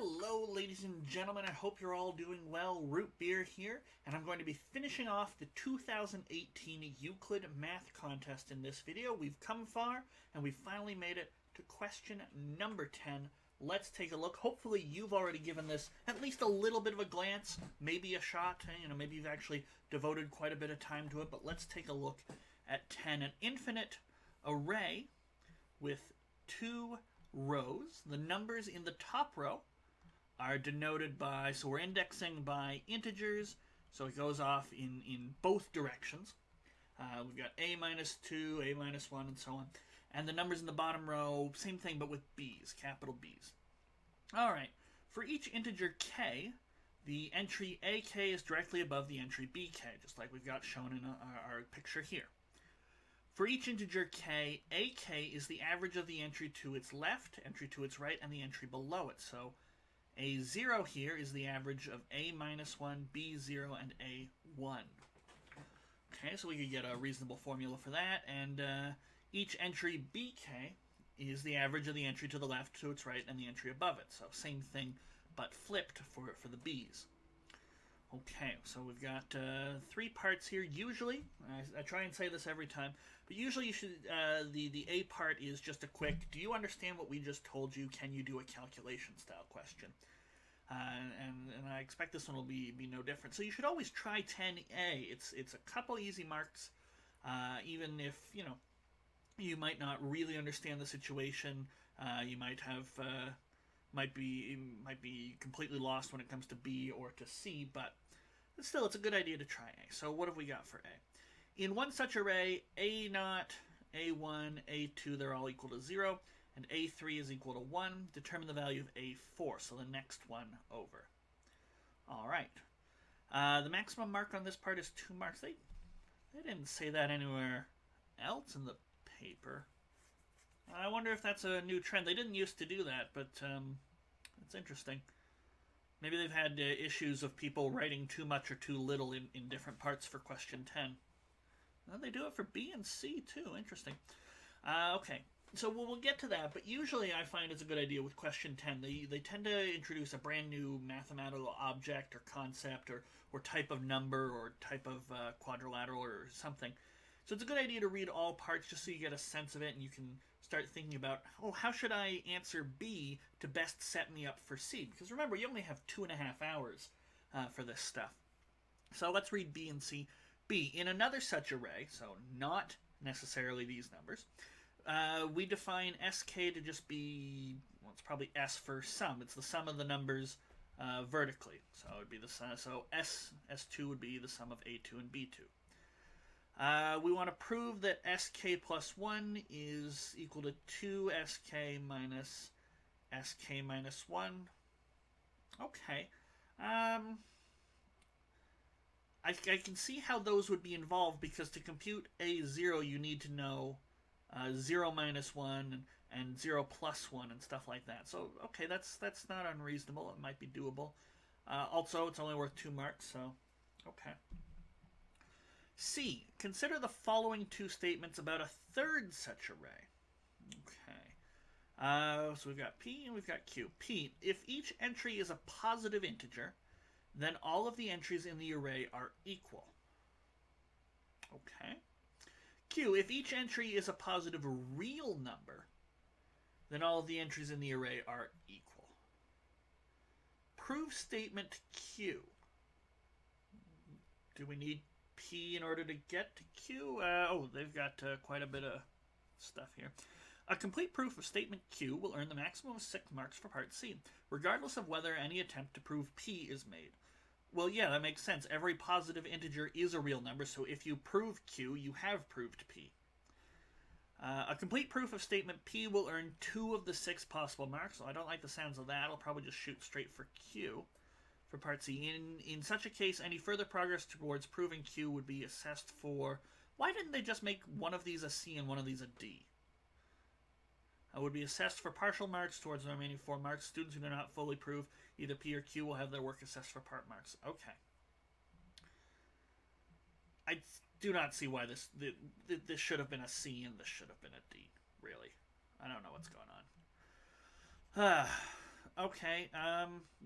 Hello, ladies and gentlemen. I hope you're all doing well. Root Beer here, and I'm going to be finishing off the 2018 Euclid Math Contest in this video. We've come far, and we've finally made it to question number 10. Let's take a look. Hopefully you've already given this at least a little bit of a glance, maybe a shot. Maybe you've actually devoted quite a bit of time to it, but let's take a look at 10. An infinite array with two rows. The numbers in the top row are denoted by, so we're indexing by integers, so it goes off in both directions. We've got a minus 2, a minus 1, and so on. And the numbers in the bottom row, same thing, but with B's, capital B's. All right, for each integer k, the entry ak is directly above the entry bk, just like we've got shown in our picture here. For each integer k, ak is the average of the entry to its left, entry to its right, and the entry below it. So a0 here is the average of a minus 1, b0, and a1. Okay, so we could get a reasonable formula for that. And each entry bk is the average of the entry to the left, to its right, and the entry above it. So same thing, but flipped for the b's. Okay, so we've got three parts here. Usually, I try and say this every time, but usually you should. The A part is just a quick, do you understand what we just told you? Can you do a calculation style question? And I expect this one will be no different. So you should always try 10A. It's a couple easy marks, even if you might not really understand the situation. You might have. Might be completely lost when it comes to B or to C, but still, it's a good idea to try A. So what have we got for A? In one such array, A0, A1, A2, they're all equal to 0, and A3 is equal to 1. Determine the value of A4, so the next one over. All right. The maximum mark on this part is 2 marks. They didn't say that anywhere else in the paper. I wonder if that's a new trend. They didn't used to do that, but it's interesting. Maybe they've had issues of people writing too much or too little in different parts for question 10. Well, they do it for B and C, too. Interesting. Okay, so we'll get to that, but usually I find it's a good idea with question 10. They tend to introduce a brand new mathematical object or concept or type of number or type of quadrilateral or something. So it's a good idea to read all parts just so you get a sense of it and you can start thinking about, how should I answer B to best set me up for C? Because remember, you only have 2.5 hours for this stuff. So let's read B and C. B, in another such array, so not necessarily these numbers, we define SK to just be, well, it's probably S for sum. It's the sum of the numbers vertically. So it would be the sum. So S2 would be the sum of A2 and B2. We want to prove that sk plus 1 is equal to 2sk minus sk minus 1. Okay. I can see how those would be involved, because to compute a0 you need to know 0 minus 1 and 0 plus 1 and stuff like that. So, okay, that's not unreasonable. It might be doable. Also, it's only worth 2 marks, so okay. C, consider the following 2 statements about a third such array. Okay. So we've got P and we've got Q. P, if each entry is a positive integer, then all of the entries in the array are equal. Okay. Q, if each entry is a positive real number, then all of the entries in the array are equal. Prove statement Q. Do we need P in order to get to Q? They've got quite a bit of stuff here. A complete proof of statement Q will earn the maximum of 6 marks for part C, regardless of whether any attempt to prove P is made. Well, yeah, that makes sense. Every positive integer is a real number, so if you prove Q, you have proved P. A complete proof of statement P will earn 2 of the 6 possible marks, so I don't like the sounds of that. I'll probably just shoot straight for Q. For part C. In such a case, any further progress towards proving Q would be assessed for... Why didn't they just make one of these a C and one of these a D? Would be assessed for partial marks towards the remaining 4 marks. Students who do not fully prove either P or Q will have their work assessed for part marks. Okay. I do not see why this should have been a C and this should have been a D, really. I don't know what's going on. Okay.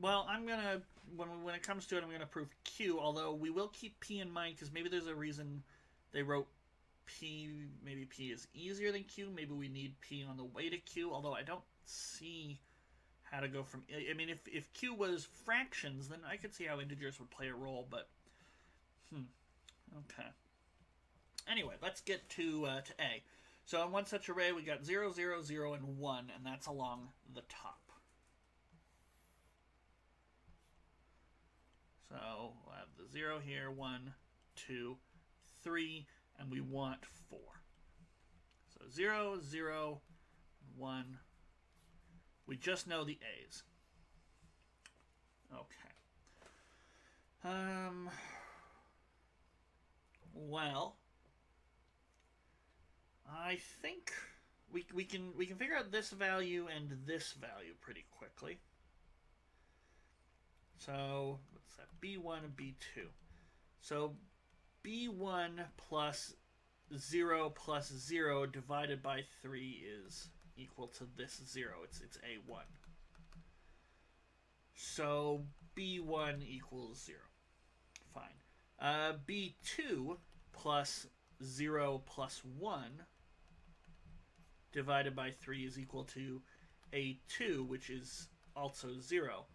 Well, I'm gonna when it comes to it, I'm gonna prove Q. Although we will keep P in mind because maybe there's a reason they wrote P. Maybe P is easier than Q. Maybe we need P on the way to Q. Although I don't see how to go from. I mean, if Q was fractions, then I could see how integers would play a role. But okay. Anyway, let's get to A. So in one such array, we got 0, 0, 0, and 1, and that's along the top. So we'll have the 0 here, 1, 2, 3, and we want 4. So 0, 0, 1. We just know the A's. Okay. Well, I think we can figure out this value and this value pretty quickly. So what's that? B1 and B2. So B1 plus 0 plus 0 divided by 3 is equal to this 0. It's A1. So B1 equals 0. Fine. B2 plus 0 plus 1 divided by 3 is equal to A2, which is also 0.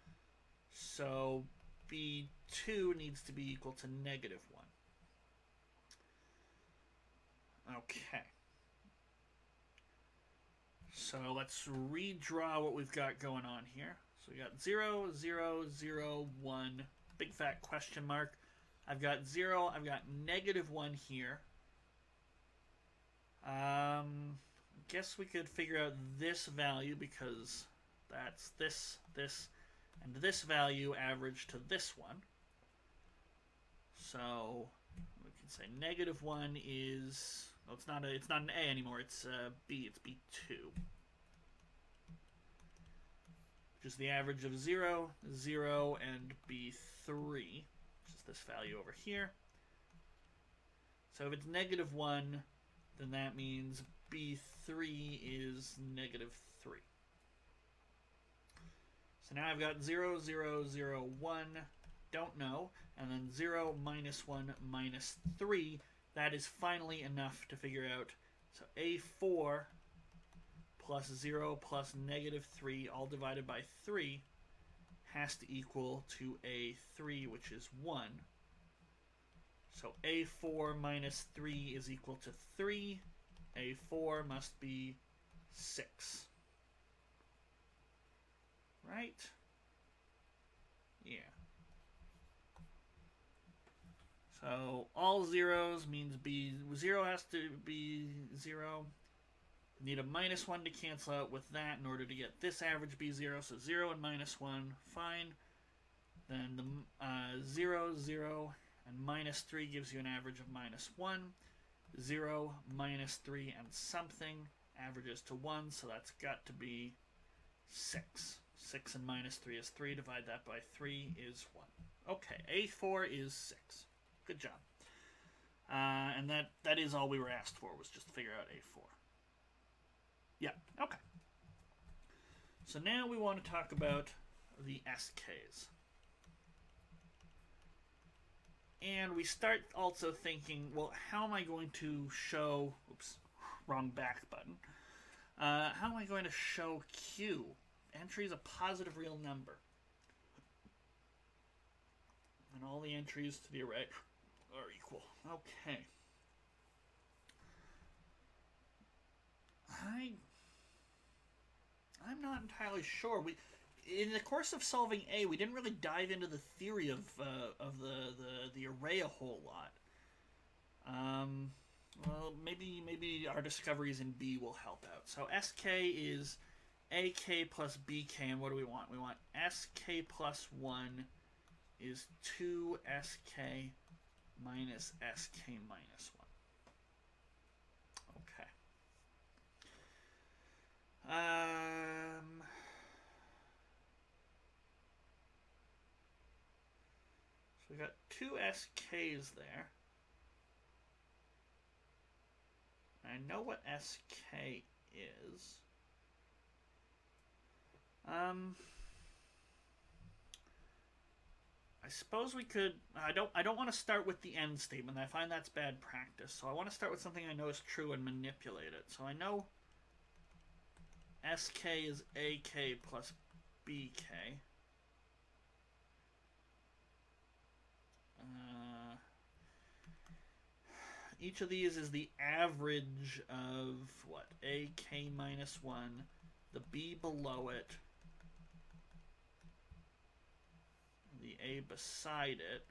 So B2 needs to be equal to negative 1. Okay. So let's redraw what we've got going on here. So we got 0, 0, 0, 1, big fat question mark. I've got 0, I've got negative 1 here. Guess we could figure out this value because that's this, and this value averaged to this one. So we can say negative 1 is, well, it's not an A anymore, it's B, it's B2. Which is the average of 0, 0, and B3, which is this value over here. So if it's negative 1, then that means B3 is negative 3. So now I've got 0, 0, 0, 1, don't know, and then 0, minus 1, minus 3. That is finally enough to figure out. So A4 plus 0 plus negative 3, all divided by 3, has to equal to A3, which is 1. So A4 minus 3 is equal to 3. A4 must be 6. Right? Yeah. So all zeros means B0 has to be 0. Need a minus 1 to cancel out with that in order to get this average B0. So 0 and minus 1, fine. Then the 0, 0, and minus 3 gives you an average of minus 1. 0, minus 3, and something averages to 1, so that's got to be 6. 6 and minus 3 is 3. Divide that by 3 is 1. Okay, A4 is 6. Good job. And that is all we were asked for, was just to figure out A4. Yeah, okay. So now we want to talk about the SKs. And we start also thinking, well, how am I going to show, oops, wrong back button. How am I going to show Q? Entry is a positive real number. And all the entries to the array are equal. Okay. I'm not entirely sure. In the course of solving A, we didn't really dive into the theory of the array a whole lot. Well, maybe our discoveries in B will help out. So SK is AK plus BK, and what do we want? We want SK plus 1 is 2SK minus SK minus 1. Okay. So we got 2 SKs there. I know what SK is. suppose we could. I don't want to start with the end statement. I find that's bad practice. So I want to start with something I know is true and manipulate it. So I know SK is AK plus BK. Each of these is the average of what? AK minus 1, the B below it, the A beside it,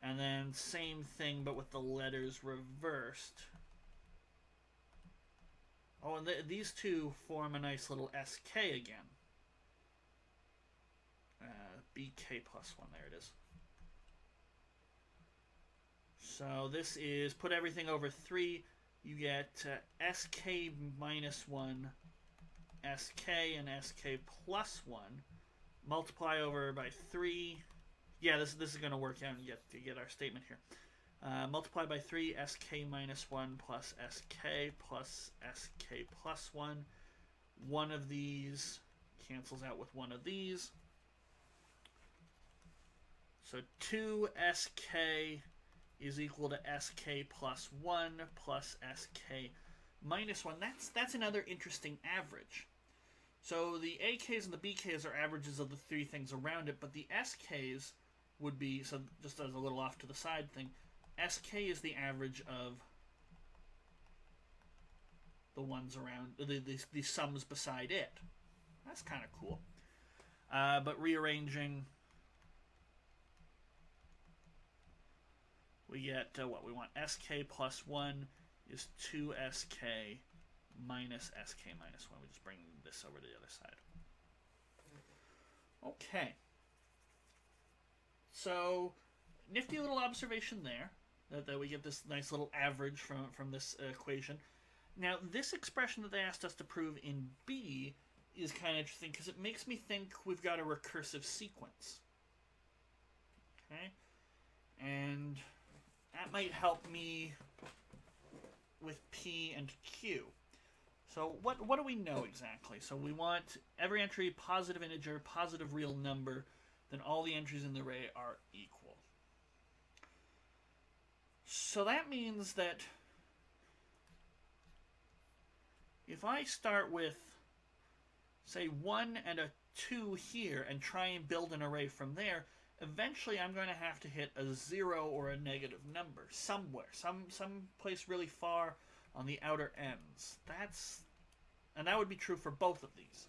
and then same thing but with the letters reversed. Oh, and these two form a nice little SK again. BK plus 1, there it is. So this is put everything over 3. You get SK minus 1, SK, and SK plus 1. Multiply over by 3. Yeah, this is going to work out and get our statement here. Multiply by 3, SK minus 1 plus SK plus SK plus 1. One of these cancels out with one of these. So 2 SK is equal to SK plus 1 plus SK minus 1. That's another interesting average. So the AKs and the BKs are averages of the three things around it, but the SKs would be, so just as a little off to the side thing, SK is the average of the ones around, the sums beside it. That's kind of cool. But rearranging, we get what we want. SK plus 1 is 2SK minus SK minus 1. We just bring this over to the other side. Okay. So, nifty little observation there, that we get this nice little average from this equation. Now, this expression that they asked us to prove in B is kind of interesting because it makes me think we've got a recursive sequence. Okay? And that might help me with P and Q. So what do we know exactly? So we want every entry positive integer, positive real number, then all the entries in the array are equal. So that means that if I start with, say, 1 and a 2 here and try and build an array from there, eventually I'm going to have to hit a 0 or a negative number somewhere, some place really far on the outer ends. And that would be true for both of these.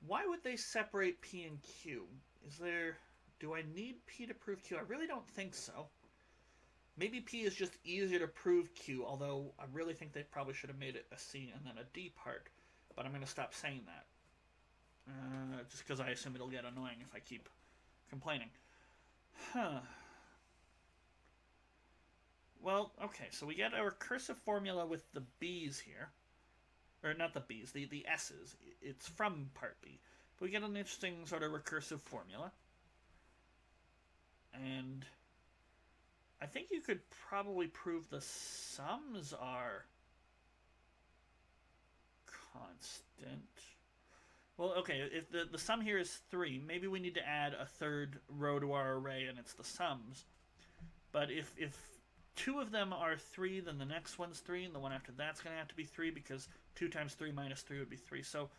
Why would they separate P and Q? Do I need P to prove Q? I really don't think so. Maybe P is just easier to prove Q, although I really think they probably should have made it a C and then a D part. But I'm going to stop saying that. Just because I assume it'll get annoying if I keep complaining. Well, okay, so we get a recursive formula with the B's here. Or not the B's, the S's. It's from part B. But we get an interesting sort of recursive formula. And I think you could probably prove the sums are constant. Well, okay, if the sum here is 3, maybe we need to add a third row to our array and it's the sums. But if 2 of them are 3, then the next one's 3, and the one after that's going to have to be 3 because 2 times 3 minus 3 would be 3. So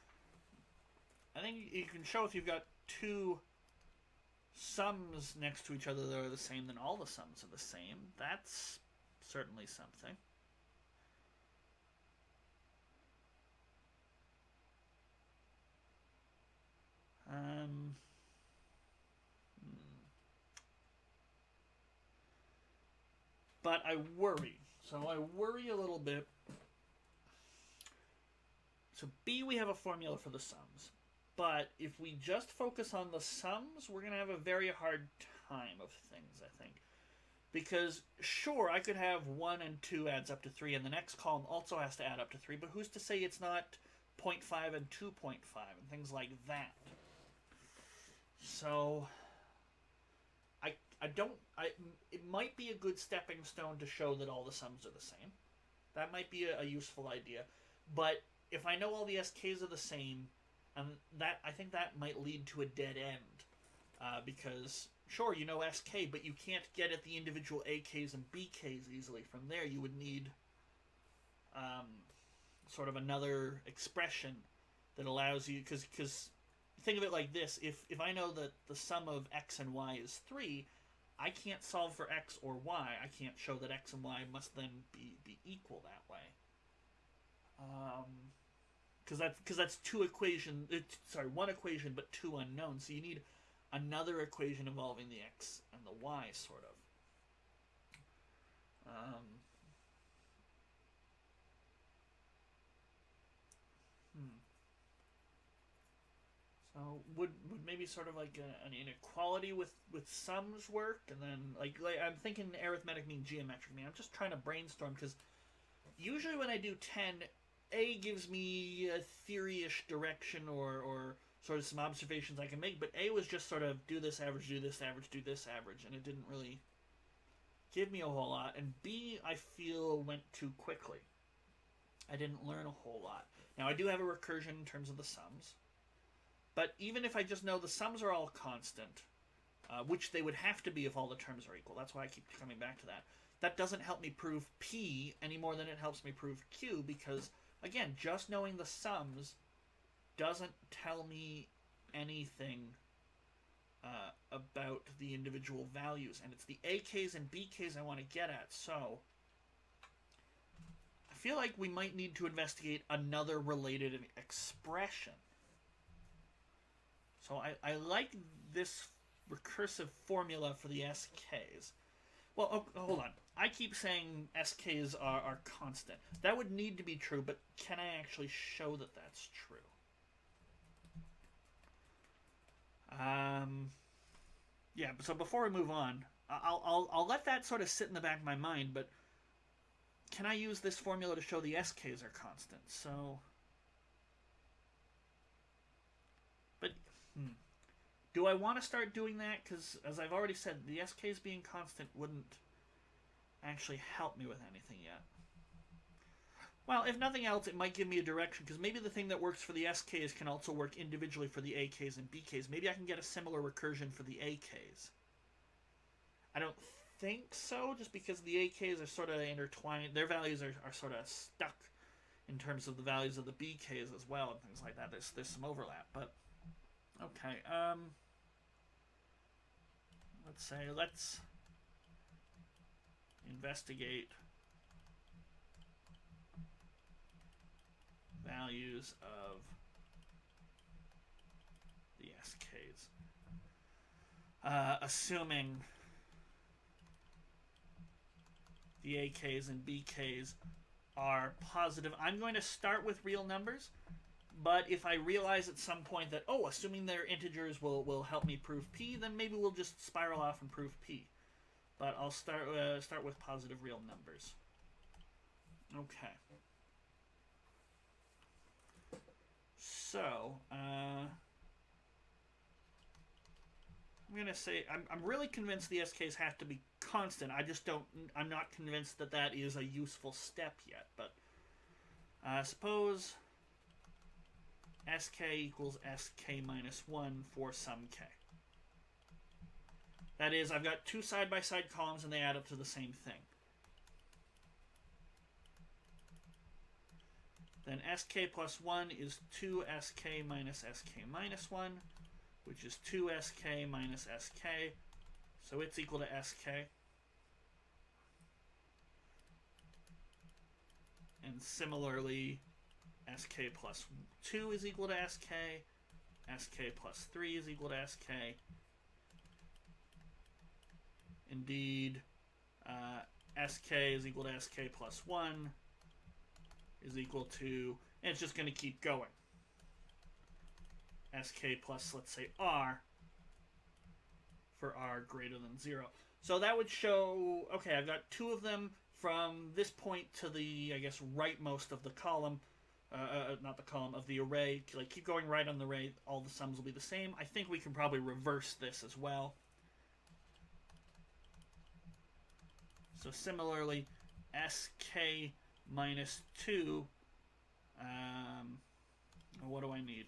I think you can show if you've got 2 sums next to each other that are the same, then all the sums are the same. That's certainly something. But I worry. So I worry a little bit. So B, we have a formula for the sums. But if we just focus on the sums, we're going to have a very hard time of things, I think. Because, sure, I could have 1 and 2 adds up to 3, and the next column also has to add up to 3, but who's to say it's not 0.5 and 2.5 and things like that? So it might be a good stepping stone to show that all the sums are the same. That might be a useful idea. But if I know all the SKs are the same, And that, I think that might lead to a dead end. Because, sure, you know SK, but you can't get at the individual AKs and BKs easily. From there, you would need sort of another expression that allows you, because think of it like this: if I know that the sum of x and y is 3, I can't solve for x or y. I can't show that x and y must then be equal that way. Because that's two equation. Sorry, one equation but two unknowns. So you need another equation involving the x and the y, sort of. So would maybe sort of like an inequality with sums work, and then like I'm thinking arithmetic mean geometric mean. I'm just trying to brainstorm, because usually when I do 10, A gives me a theory-ish direction or sort of some observations I can make, but A was just sort of do this average, do this average, do this average, and it didn't really give me a whole lot. And B, I feel, went too quickly. I didn't learn a whole lot. Now, I do have a recursion in terms of the sums, but even if I just know the sums are all constant, which they would have to be if all the terms are equal, that's why I keep coming back to that, that doesn't help me prove P any more than it helps me prove Q, because, again, just knowing the sums doesn't tell me anything about the individual values, and it's the AKs and BKs I want to get at. So I feel like we might need to investigate another related expression. So I like this recursive formula for the SKs. Well, hold on. I keep saying SKs are constant. That would need to be true, but can I actually show that that's true? Yeah, so before we move on, I'll let that sort of sit in the back of my mind, but can I use this formula to show the SKs are constant? So, but, do I want to start doing that? Because, as I've already said, the SKs being constant wouldn't actually help me with anything yet. Well, if nothing else, it might give me a direction, because maybe the thing that works for the SKs can also work individually for the AKs and BKs. Maybe I can get a similar recursion for the AKs. I don't think so, just because the AKs are sort of intertwined. Their values are sort of stuck in terms of the values of the BKs as well, and things like that. There's some overlap, but okay. Let's investigate values of the SKs. Assuming the AKs and BKs are positive. I'm going to start with real numbers, but if I realize at some point that, assuming they're integers will help me prove P, then maybe we'll just spiral off and prove P. But I'll start with positive real numbers. Okay. So, I'm going to say, I'm really convinced the SKs have to be constant. I'm not convinced that that is a useful step yet. But suppose SK equals SK minus 1 for some K. That is, I've got two side-by-side columns and they add up to the same thing. Then SK plus 1 is 2SK minus SK minus 1, which is 2SK minus SK, so it's equal to SK. And similarly, SK plus 2 is equal to SK, SK plus 3 is equal to SK. Indeed, SK is equal to SK plus 1 is equal to, and it's just going to keep going. SK plus, let's say, R for R greater than 0. So that would show, okay, I've got two of them from this point to the, I guess, rightmost of the column, not the column, of the array. Like, keep going right on the array, all the sums will be the same. I think we can probably reverse this as well. So similarly, SK minus 2, what do I need?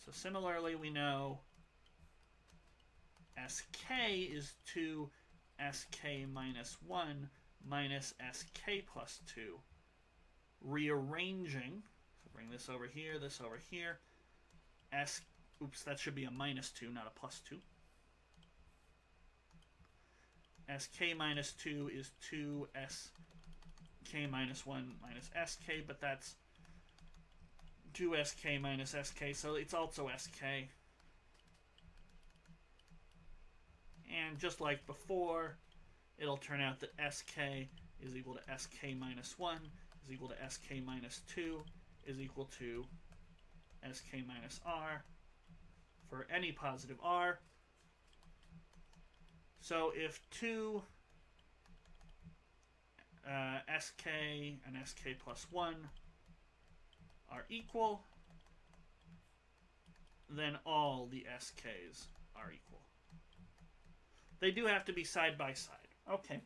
So similarly, we know sk is 2 sk minus 1 minus sk plus 2. Rearranging, so bring this over here, oops, that should be a minus 2, not a plus 2. Sk minus 2 is 2 sk minus 1 minus sk, but that's 2 sk minus sk, so it's also sk. And just like before, it'll turn out that sk is equal to sk minus 1 is equal to sk minus 2 is equal to sk minus r for any positive r. So if 2 sk and sk plus 1 are equal, then all the sk's are equal. They do have to be side by side. Okay,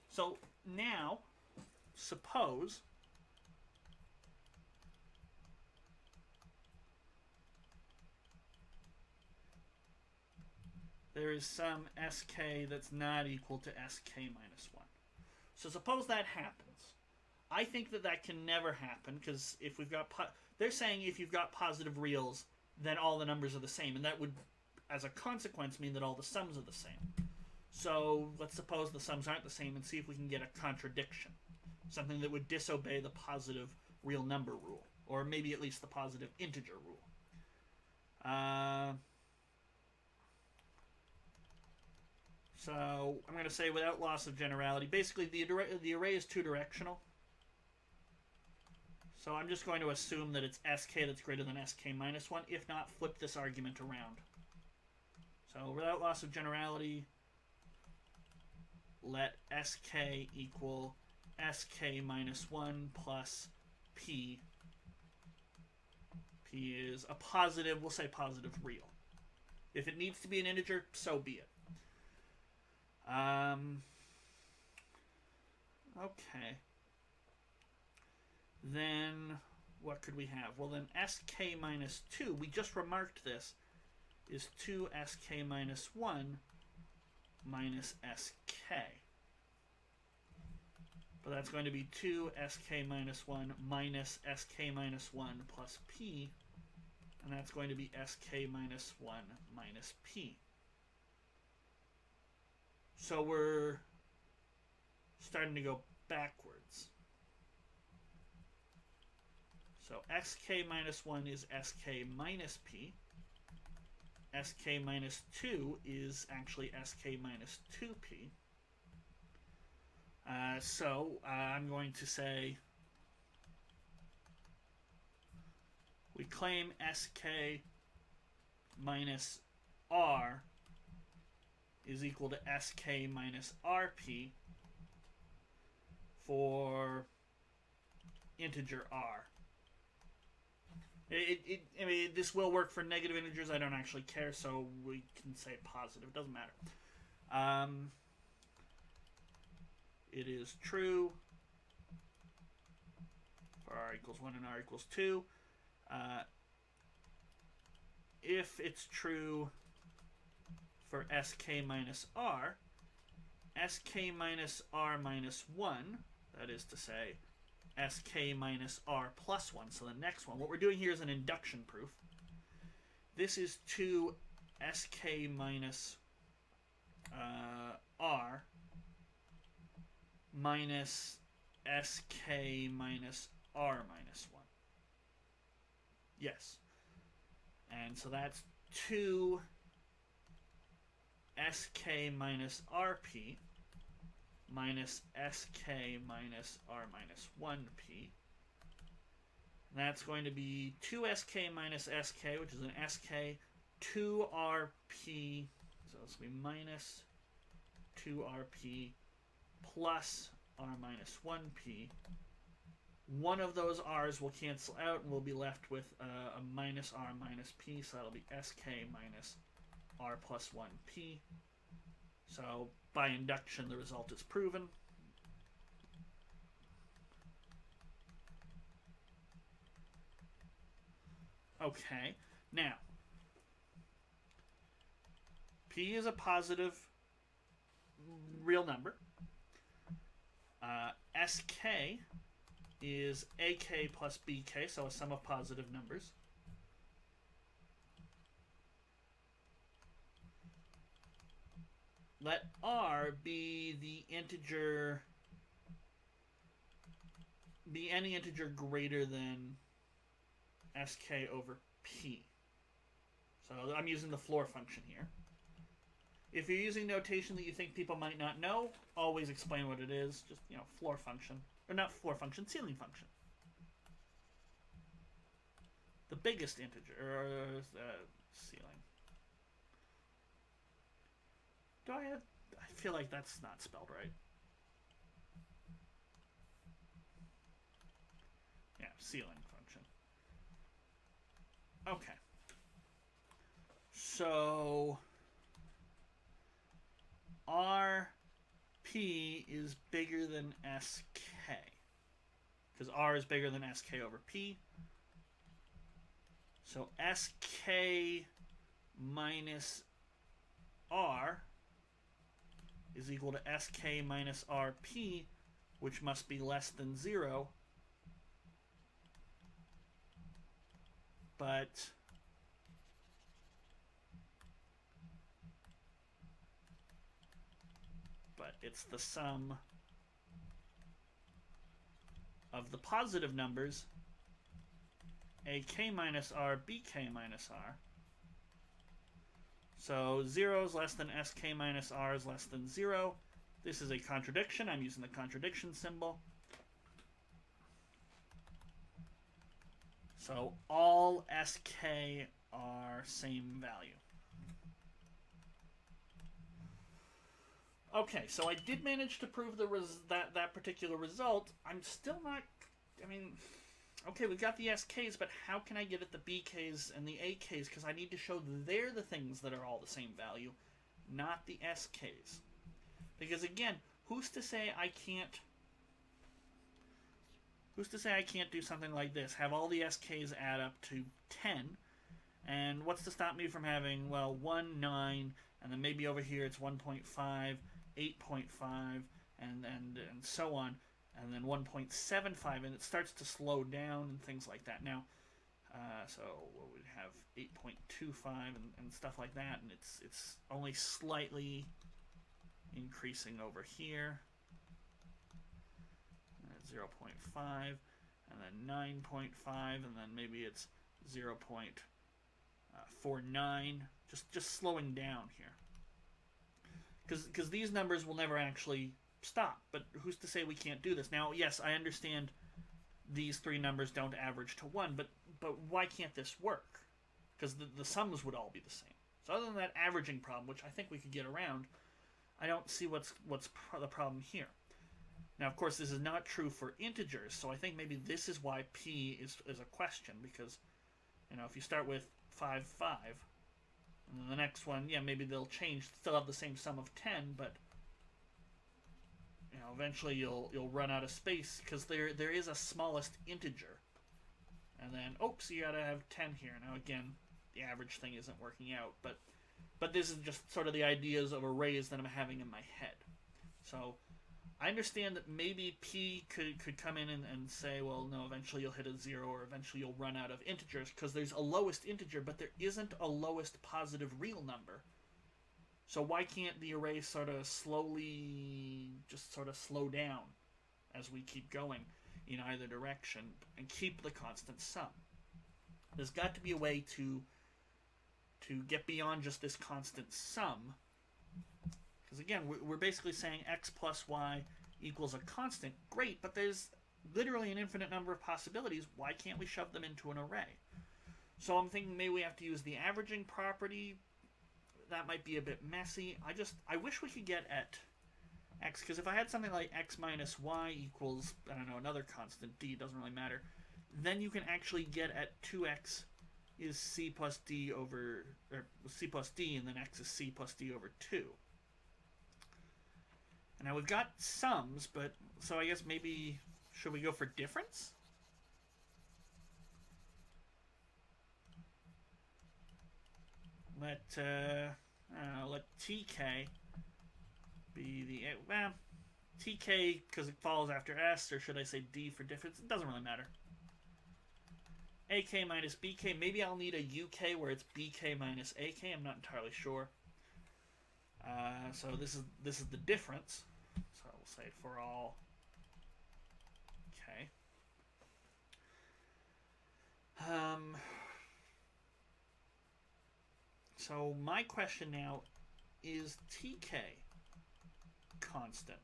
so now suppose there is some sk that's not equal to sk minus 1. So suppose that happens. I think that that can never happen, because if we've got they're saying if you've got positive reals, then all the numbers are the same, and that would, as a consequence, mean that all the sums are the same. So let's suppose the sums aren't the same and see if we can get a contradiction, something that would disobey the positive real number rule, or maybe at least the positive integer rule. So I'm going to say without loss of generality, basically the array is two-directional. So I'm just going to assume that it's sk that's greater than sk minus 1. If not, flip this argument around. So without loss of generality, let sk equal sk minus 1 plus p. P is a positive, we'll say positive real. If it needs to be an integer, so be it. Okay. Then what could we have? Well, then sk minus 2, we just remarked this, is 2 sk minus 1 minus sk. But that's going to be 2 sk minus 1 minus sk minus 1 plus p, and that's going to be sk minus 1 minus p. So we're starting to go backwards. So sk minus 1 is sk minus p. Sk minus 2 is actually sk minus 2p. So I'm going to say we claim sk minus r is equal to sk minus rp for integer r. I mean, this will work for negative integers. I don't actually care, so we can say positive. It doesn't matter. It is true for r equals 1 and r equals 2. If it's true for sk minus r minus r minus 1, that is to say, sk minus r plus 1. So the next one, what we're doing here is an induction proof. This is 2 sk minus r minus sk minus r minus 1. Yes. And so that's 2 sk minus rp minus sk minus r minus 1p. And that's going to be 2 sk minus sk, which is an sk, 2rp, so this will be minus 2rp plus r minus 1p. One of those r's will cancel out, and we'll be left with a minus r minus p, so that'll be sk minus r plus 1p. So by induction, the result is proven. Okay, now P is a positive real number. SK is AK plus BK, so a sum of positive numbers. Let R be the integer, be any integer greater than SK over P. So I'm using the floor function here. If you're using notation that you think people might not know, always explain what it is. Just, floor function. Or not floor function, ceiling function. The biggest integer, or ceiling. I feel like that's not spelled right. Yeah, ceiling function. Okay. So RP is bigger than SK. Because R is bigger than SK over P. So SK minus R is equal to SK minus RP, which must be less than 0. But it's the sum of the positive numbers AK minus R, BK minus R. So 0 is less than SK minus R is less than 0. This is a contradiction. I'm using the contradiction symbol. So all SK are same value. Okay, so I did manage to prove that particular result. I'm still not... okay, we've got the SKs, but how can I get at the BKs and the AKs? Because I need to show they're the things that are all the same value, not the SKs. Because again, who's to say I can't do something like this? Have all the SKs add up to 10, and what's to stop me from having, 1, 9, and then maybe over here it's 1.5, 8.5, and so on, and then 1.75, and it starts to slow down and things like that. Now, so we have 8.25 and stuff like that, and it's only slightly increasing over here. 0.5, and then 9.5, and then maybe it's 0.49, just slowing down here. Because these numbers will never actually stop, but who's to say we can't do this? Now, yes, I understand these three numbers don't average to 1, but why can't this work? Because the sums would all be the same. So other than that averaging problem, which I think we could get around, I don't see what's the problem here. Now, of course, this is not true for integers, so I think maybe this is why P is a question, because, if you start with 5, 5, and then the next one, yeah, maybe they'll change, still have the same sum of 10, but, eventually you'll run out of space, because there is a smallest integer. And then, oops, you gotta have 10 here. Now, again, the average thing isn't working out, but this is just sort of the ideas of arrays that I'm having in my head. So I understand that maybe P could come in and say, well, no, eventually you'll hit a 0, or eventually you'll run out of integers, because there's a lowest integer, but there isn't a lowest positive real number. So why can't the array sort of slowly, just sort of slow down as we keep going in either direction and keep the constant sum? There's got to be a way to get beyond just this constant sum. Because again, we're basically saying x plus y equals a constant. Great, but there's literally an infinite number of possibilities. Why can't we shove them into an array? So I'm thinking maybe we have to use the averaging property. That might be a bit messy. I wish we could get at x, because if I had something like x minus y equals, I don't know, another constant, d, doesn't really matter, then you can actually get at 2x is c plus d over, or c plus d, and then x is c plus d over 2. And now we've got sums, but, so I guess maybe, should we go for difference? let TK be the... Well, TK because it follows after S, or should I say D for difference? It doesn't really matter. AK minus BK. Maybe I'll need a UK where it's BK minus AK. I'm not entirely sure. So this is the difference. So we'll say for all K. So my question now is TK constant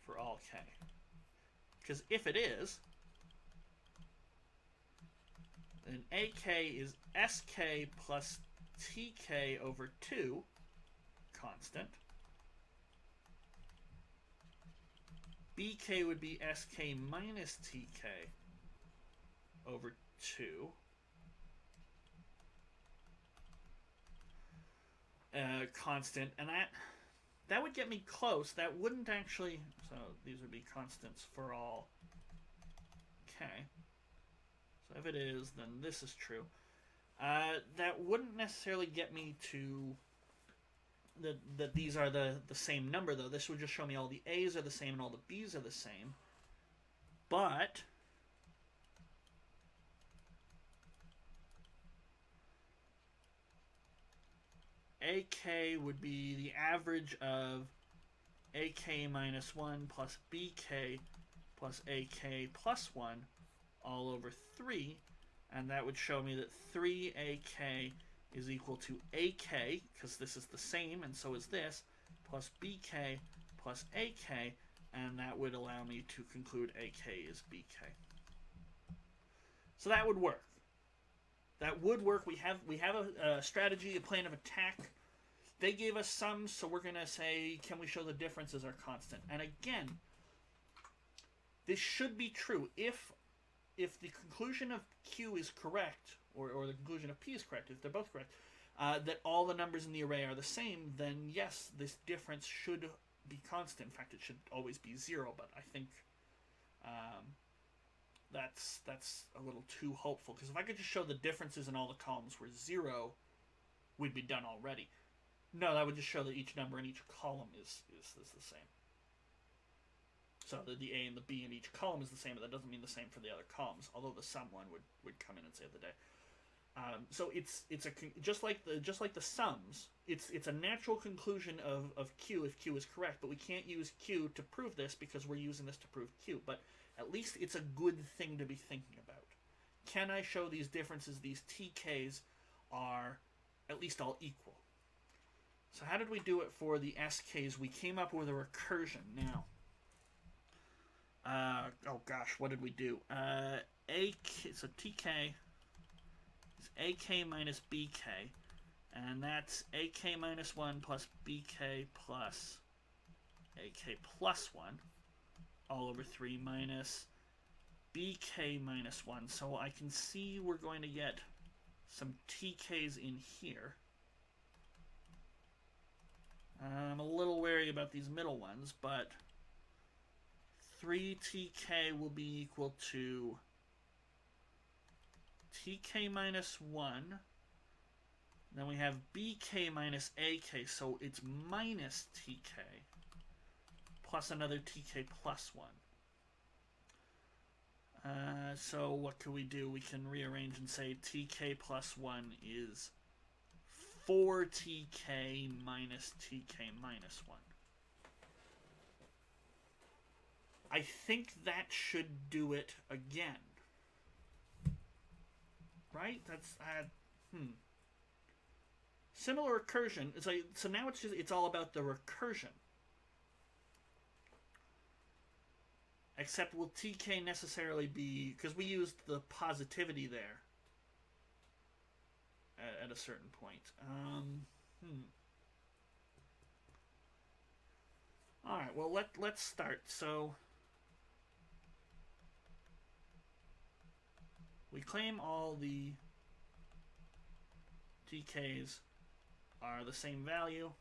for all K? Because if it is, then AK is SK plus TK over 2 constant. BK would be SK minus TK over 2. Constant, and that would get me close. That wouldn't actually, so these would be constants for all K. So if it is, then this is true. That wouldn't necessarily get me to that these are the same number, though. This would just show me all the A's are the same and all the B's are the same. But AK would be the average of AK minus 1 plus BK plus AK plus 1 all over 3, and that would show me that 3AK is equal to AK, because this is the same and so is this, plus BK plus AK, and that would allow me to conclude AK is BK. So that would work. That would work. We have a strategy, a plan of attack. They gave us some, so we're going to say, can we show the differences are constant? And again, this should be true. If the conclusion of Q is correct, or the conclusion of P is correct, if they're both correct, that all the numbers in the array are the same, then yes, this difference should be constant. In fact, it should always be 0, but I think that's a little too hopeful, because if I could just show the differences in all the columns were 0, we'd be done already. No, that would just show that each number in each column is the same. So the A and the B in each column is the same, but that doesn't mean the same for the other columns, although the sum one would come in and save the day. So it's just like the sums. It's a natural conclusion of Q if Q is correct, but we can't use Q to prove this because we're using this to prove Q. But at least it's a good thing to be thinking about. Can I show these differences, these TKs, are at least all equal? So how did we do it for the SKs? We came up with a recursion. Now, oh gosh, what did we do? So TK is AK minus BK, and that's AK minus 1 plus BK plus AK plus 1 all over 3 minus BK minus 1. So I can see we're going to get some TKs in here. I'm a little wary about these middle ones, but 3TK will be equal to TK minus 1. Then we have BK minus AK, so it's minus TK plus another TK plus 1. So what can we do? We can rearrange and say TK plus 1 is 4TK minus TK minus 1. I think that should do it again. Right? That's similar recursion. It's like, so now it's all about the recursion. Except will TK necessarily be, because we used the positivity there at a certain point. All right. Well, let's start. So we claim all the TKs are the same value,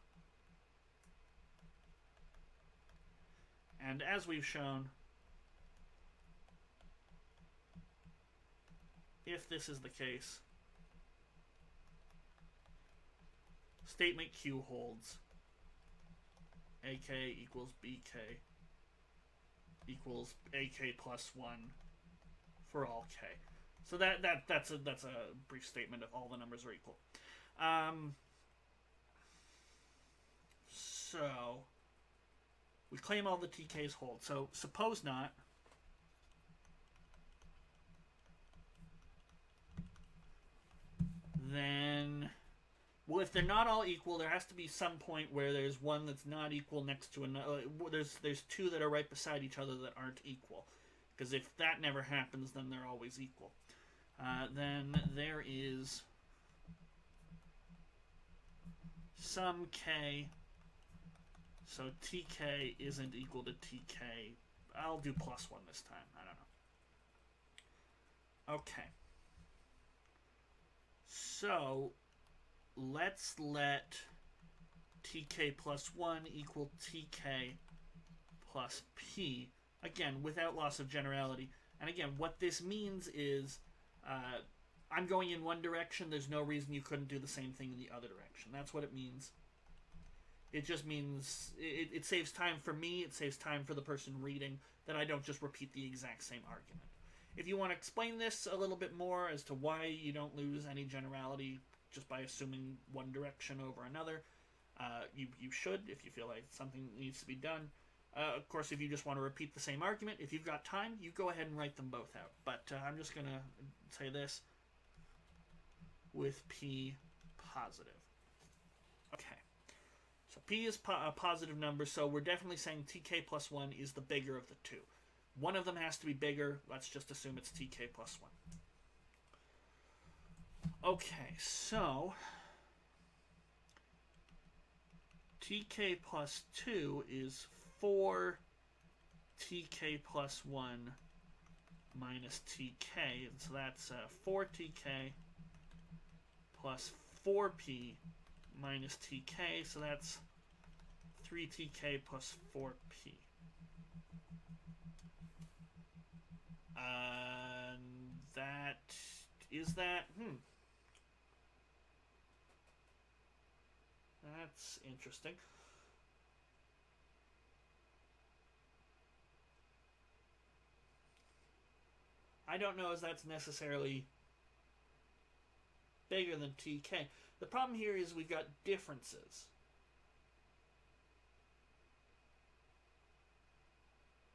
and as we've shown, if this is the case, statement Q holds. AK equals BK equals AK plus 1 for all K. So that's a brief statement of all the numbers are equal. So we claim all the TKs hold. So suppose not. Then, well, if they're not all equal, there has to be some point where there's one that's not equal next to another. There's two that are right beside each other that aren't equal. Because if that never happens, then they're always equal. Then there is some K. So TK isn't equal to TK. I'll do plus 1 this time. I don't know. Okay. So let's let TK plus 1 equal TK plus P. Again, without loss of generality. And again, what this means is I'm going in one direction. There's no reason you couldn't do the same thing in the other direction. That's what it means. It just means it saves time for me. It saves time for the person reading, that I don't just repeat the exact same argument. If you want to explain this a little bit more as to why you don't lose any generality just by assuming one direction over another, you should, if you feel like something needs to be done. Of course, if you just want to repeat the same argument, if you've got time, you go ahead and write them both out. But I'm just going to say this with P positive. Okay. So P is a positive number, so we're definitely saying TK plus 1 is the bigger of the two. One of them has to be bigger. Let's just assume it's TK plus 1. Okay, so TK plus 2 is 4 TK plus 1 minus TK. And so that's 4 TK plus 4P minus TK. So that's 3 TK plus 4P. That is that. That's interesting. I don't know if that's necessarily bigger than TK. The problem here is we've got differences.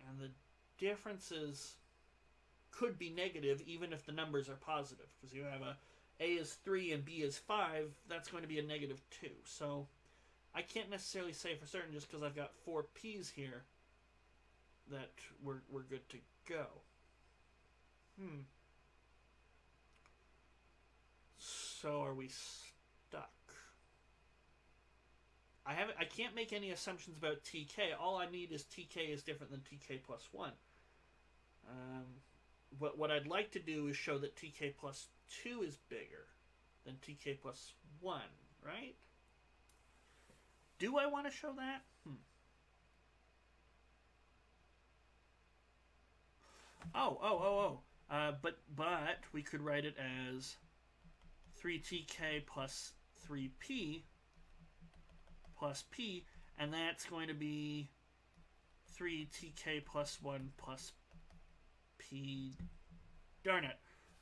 And the differences could be negative even if the numbers are positive. Because you have A is 3 and B is 5, that's going to be a negative 2. So I can't necessarily say for certain just because I've got 4 P's here that we're good to go. So are we stuck? I can't make any assumptions about TK. All I need is TK is different than TK plus 1. What I'd like to do is show that TK plus 2 is bigger than TK plus 1, right? Do I want to show that? But we could write it as 3TK plus 3P plus P, and that's going to be 3TK plus 1 plus P. Darn it.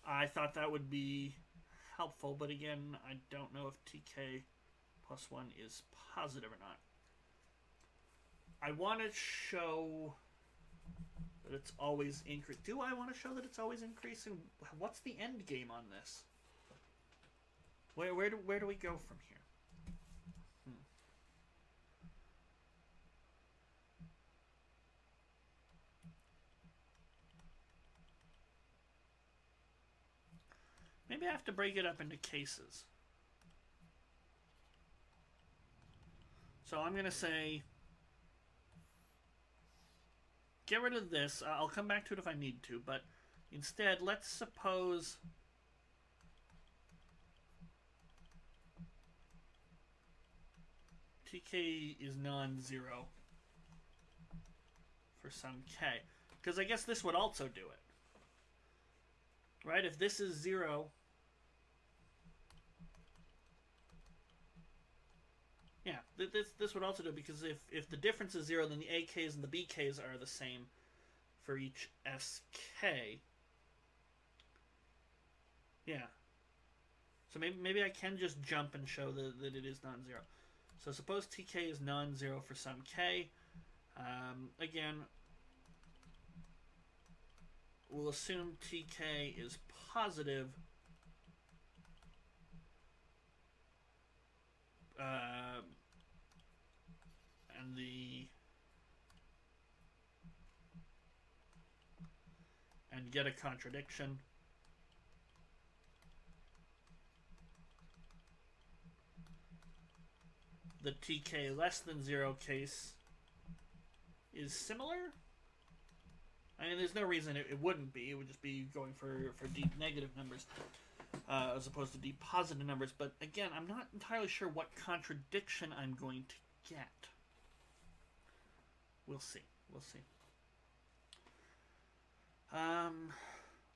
I thought that would be helpful, but again, I don't know if TK plus 1 is positive or not. I want to show that it's always increasing. Do I want to show that it's always increasing? What's the end game on this? Where do we go from here? Maybe I have to break it up into cases. So I'm going to say, get rid of this. I'll come back to it if I need to, but instead, let's suppose TK is non-zero for some K. Because I guess this would also do it. Right? If this is 0, this would also do, because if the difference is 0, then the AKs and the BKs are the same for each SK. Yeah. So maybe I can just jump and show that it is non-zero. So suppose TK is non-zero for some K. Again, we'll assume TK is positive. And get a contradiction. The TK less than 0 case is similar. I mean, there's no reason it wouldn't be. It would just be going for deep negative numbers as opposed to deep positive numbers. But again, I'm not entirely sure what contradiction I'm going to get. We'll see. We'll see.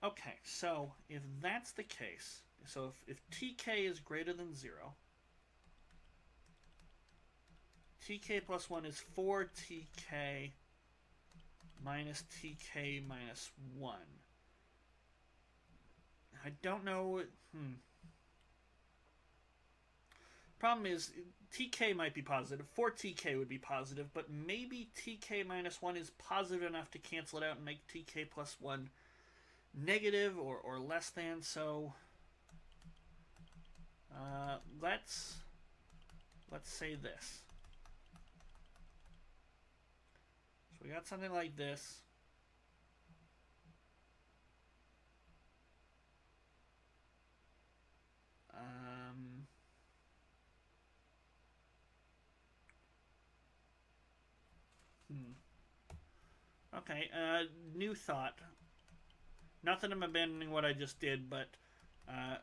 Okay, so if that's the case, so if TK is greater than 0, TK plus 1 is 4TK minus TK minus 1. I don't know. Problem is, TK might be positive. 4TK would be positive, but maybe TK minus 1 is positive enough to cancel it out and make TK plus 1 negative or less than. So let's say this. So we got something like this. Okay, new thought. Not that I'm abandoning what I just did, but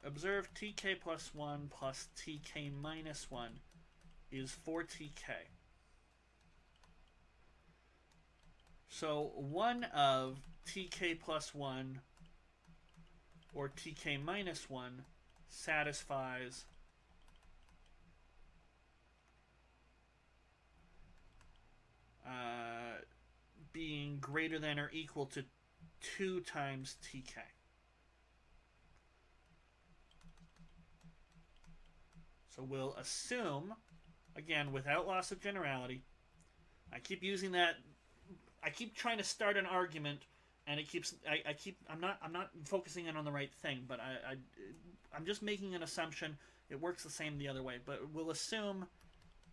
observe TK plus 1 plus TK minus 1 is 4TK. So one of TK plus 1 or TK minus 1 satisfies being greater than or equal to 2 times TK. So we'll assume, again, without loss of generality, I keep using that, I keep trying to start an argument, and it keeps, I'm not focusing in on the right thing, but I'm just making an assumption. It works the same the other way, but we'll assume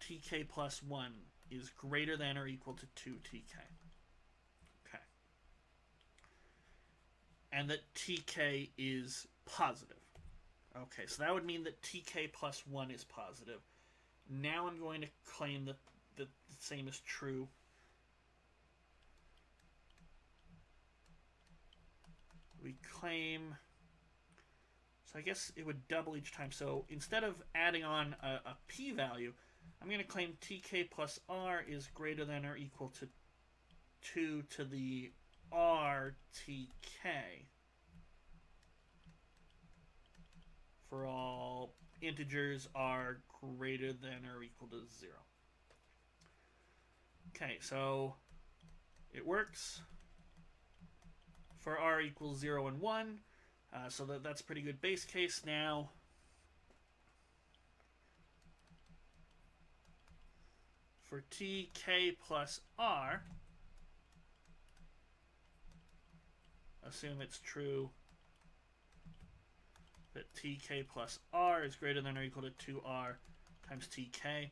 TK plus 1 is greater than or equal to 2TK. Okay. And that TK is positive. Okay, so that would mean that TK plus 1 is positive. Now I'm going to claim that the same is true. We claim, so I guess it would double each time. So instead of adding on a p-value, I'm going to claim TK plus R is greater than or equal to 2 to the RTK for all integers R greater than or equal to 0. Okay, so it works for R equals 0 and 1, so that's a pretty good base case. Now for TK plus R, assume it's true that TK plus R is greater than or equal to 2R times TK.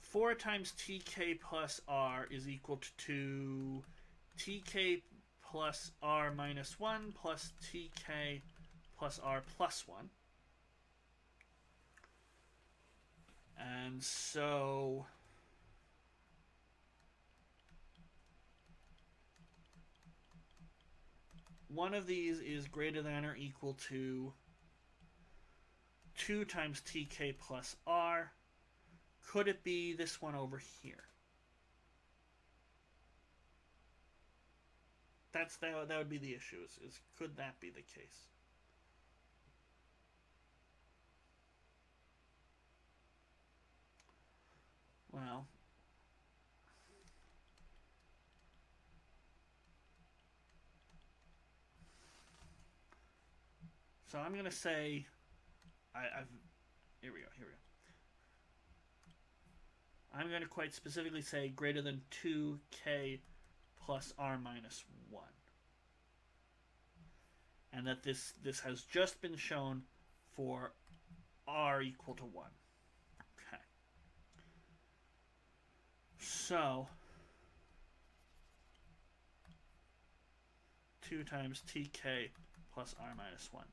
4 times TK plus R is equal to TK plus R minus 1 plus TK plus R plus 1. And so one of these is greater than or equal to 2 times TK plus R. Could it be this one over here? That would be the issue, is could that be the case? Well, so I'm going to say, here we go. I'm going to quite specifically say greater than 2k plus r minus 1. And that this has just been shown for r equal to 1. Okay. So 2 times tk plus r minus 1.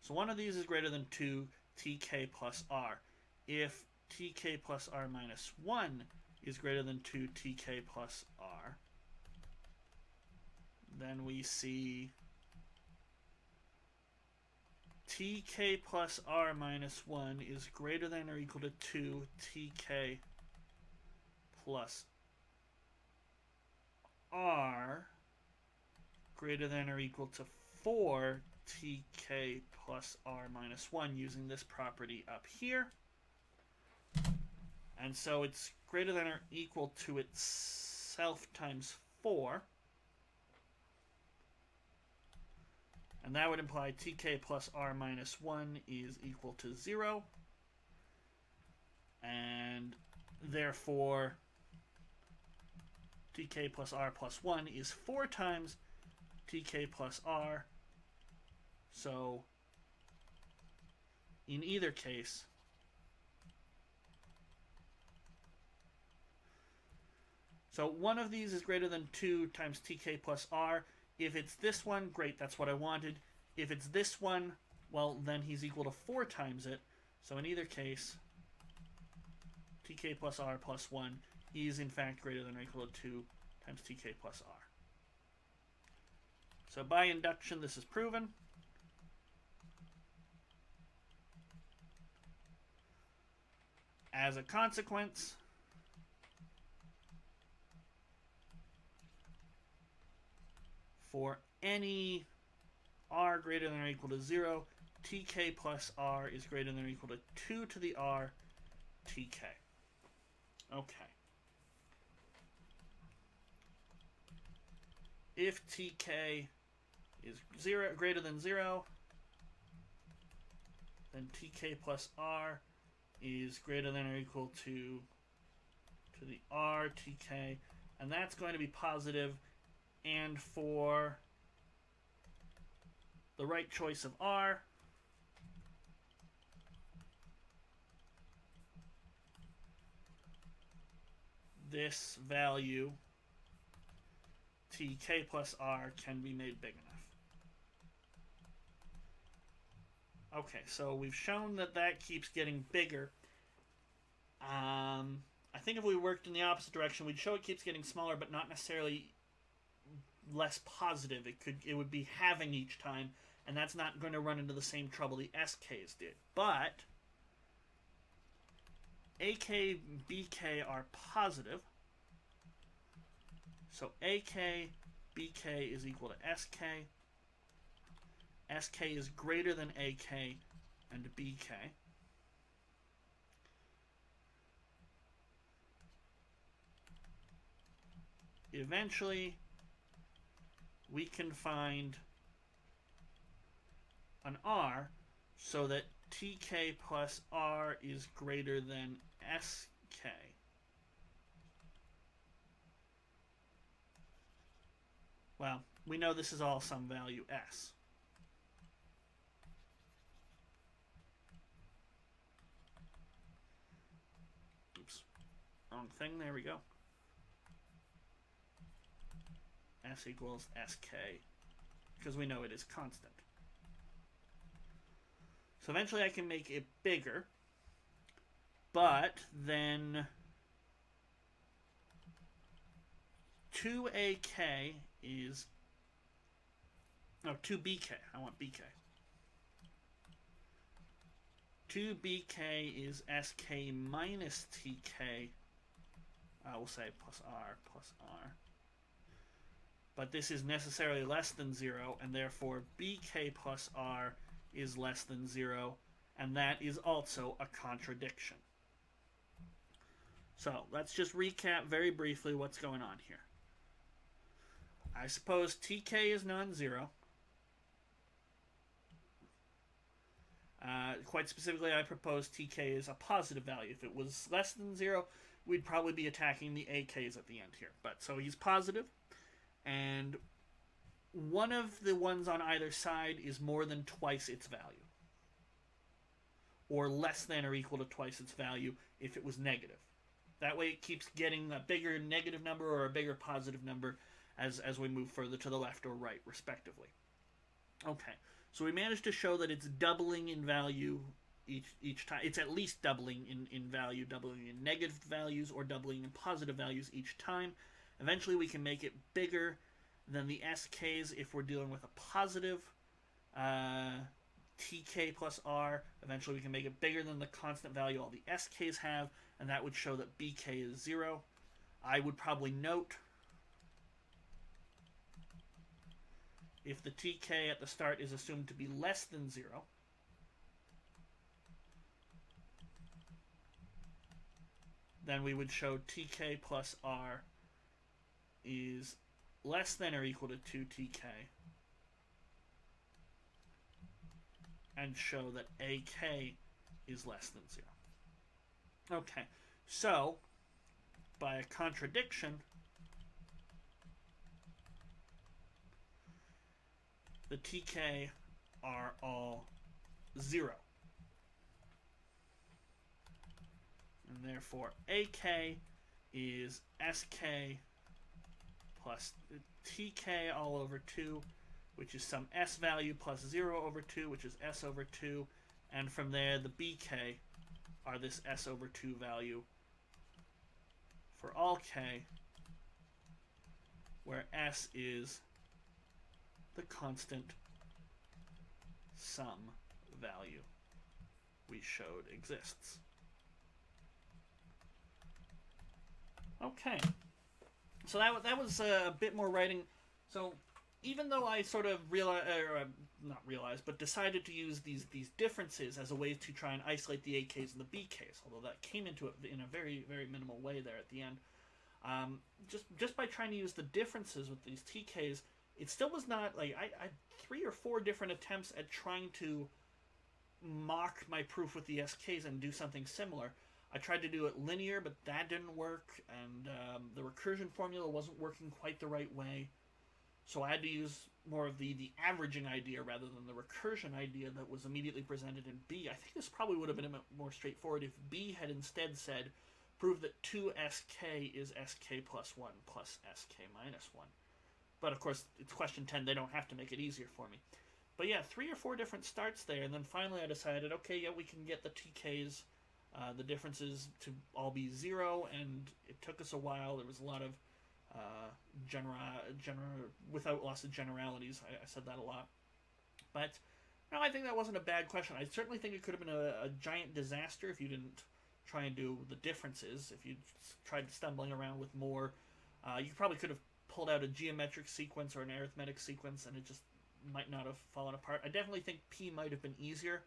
So one of these is greater than 2 tk plus r. If tk plus r minus 1 is greater than 2 tk plus r, then we see tk plus r minus 1 is greater than or equal to 2 tk plus r greater than or equal to 4 tk plus r minus 1 using this property up here. And so it's greater than or equal to itself times 4. And that would imply tk plus r minus 1 is equal to 0. And therefore, tk plus r plus 1 is 4 times tk plus r. So, in either case, so one of these is greater than 2 times tk plus r. If it's this one, great, that's what I wanted. If it's this one, well, then he's equal to 4 times it. So in either case, tk plus r plus 1 is in fact greater than or equal to 2 times tk plus r. So by induction, this is proven. As a consequence, for any r greater than or equal to 0, tk plus r is greater than or equal to 2 to the r tk. Okay. If tk is greater than 0, then tk plus r is greater than or equal to the r tk, and that's going to be positive. And for the right choice of r, this value tk plus r can be made big enough. Okay, so we've shown that that keeps getting bigger. I think if we worked in the opposite direction, we'd show it keeps getting smaller, but not necessarily less positive. It would be halving each time, and that's not going to run into the same trouble the SKs did. But AK, BK are positive. So AK, BK is equal to SK. SK is greater than AK and BK. Eventually, we can find an R so that TK plus R is greater than SK. Well, we know this is all some value S. Oops, wrong thing, there we go. S equals SK, because we know it is constant. So eventually I can make it bigger, but then 2AK is, no, 2BK, I want BK. 2BK is SK minus TK, we'll say plus R. But this is necessarily less than 0, and therefore BK plus R is less than 0, and that is also a contradiction. So let's just recap very briefly what's going on here. I suppose TK is non-zero. Quite specifically, I propose TK is a positive value. If it was less than 0, we'd probably be attacking the AKs at the end here. But so he's positive, and one of the ones on either side is more than twice its value, or less than or equal to twice its value if it was negative. That way it keeps getting a bigger negative number or a bigger positive number as we move further to the left or right, respectively. Okay, so we managed to show that it's doubling in value each time. It's at least doubling in value, doubling in negative values or doubling in positive values each time. Eventually we can make it bigger than the SKs if we're dealing with a positive TK plus R. Eventually we can make it bigger than the constant value all the SKs have, and that would show that BK is 0. I would probably note if the TK at the start is assumed to be less than 0, then we would show TK plus R is less than or equal to 2TK, and show that AK is less than 0. Okay, so by a contradiction, the TK are all 0. And therefore, AK is SK plus TK all over 2, which is some S value plus 0 over 2, which is S over 2. And from there, the BK are this S over 2 value for all K, where S is the constant sum value we showed exists. Okay, so that was a bit more writing. So even though I sort of decided to use these differences as a way to try and isolate the AKs and the BKs, although that came into it in a very, very minimal way there at the end, just by trying to use the differences with these TKs, it still was not, like, I had 3 or 4 different attempts at trying to mock my proof with the SKs and do something similar. I tried to do it linear, but that didn't work, and the recursion formula wasn't working quite the right way. So I had to use more of the averaging idea rather than the recursion idea that was immediately presented in B. I think this probably would have been a bit more straightforward if B had instead said, prove that 2SK is SK plus 1 plus SK minus 1. But of course, it's question 10, they don't have to make it easier for me. But yeah, 3 or 4 different starts there, and then finally I decided, okay, yeah, we can get the TKs, the differences to all be 0, and it took us a while. There was a lot of without loss of generalities. I said that a lot. But no, I think that wasn't a bad question. I certainly think it could have been a giant disaster if you didn't try and do the differences. If you tried stumbling around with more, you probably could have pulled out a geometric sequence or an arithmetic sequence, and it just might not have fallen apart. I definitely think P might have been easier,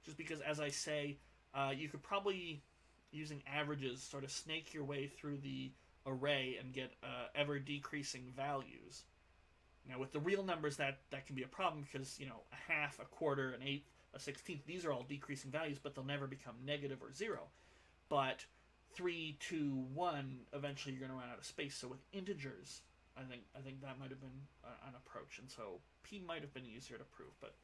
just because, as I say, you could probably, using averages, sort of snake your way through the array and get ever decreasing values. Now with the real numbers that can be a problem, because, you know, a half, a quarter, an eighth, a 16th, these are all decreasing values, but they'll never become negative or 0. But 3, 2, 1, eventually you're going to run out of space. So with integers, I think that might have been an approach, and so P might have been easier to prove, but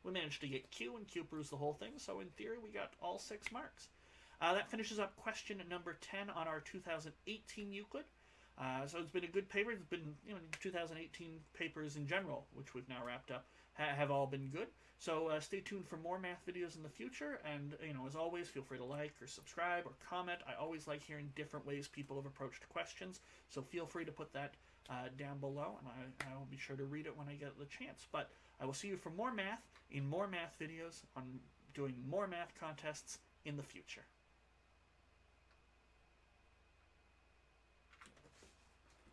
we managed to get Q, and Q proves the whole thing, so in theory we got all 6 marks. That finishes up question number 10 on our 2018 Euclid. So it's been a good paper. It's been, 2018 papers in general, which we've now wrapped up, have all been good. So stay tuned for more math videos in the future, and, as always, feel free to like or subscribe or comment. I always like hearing different ways people have approached questions, so feel free to put that down below, and I will be sure to read it when I get the chance. But I will see you for more math in more math videos on doing more math contests in the future.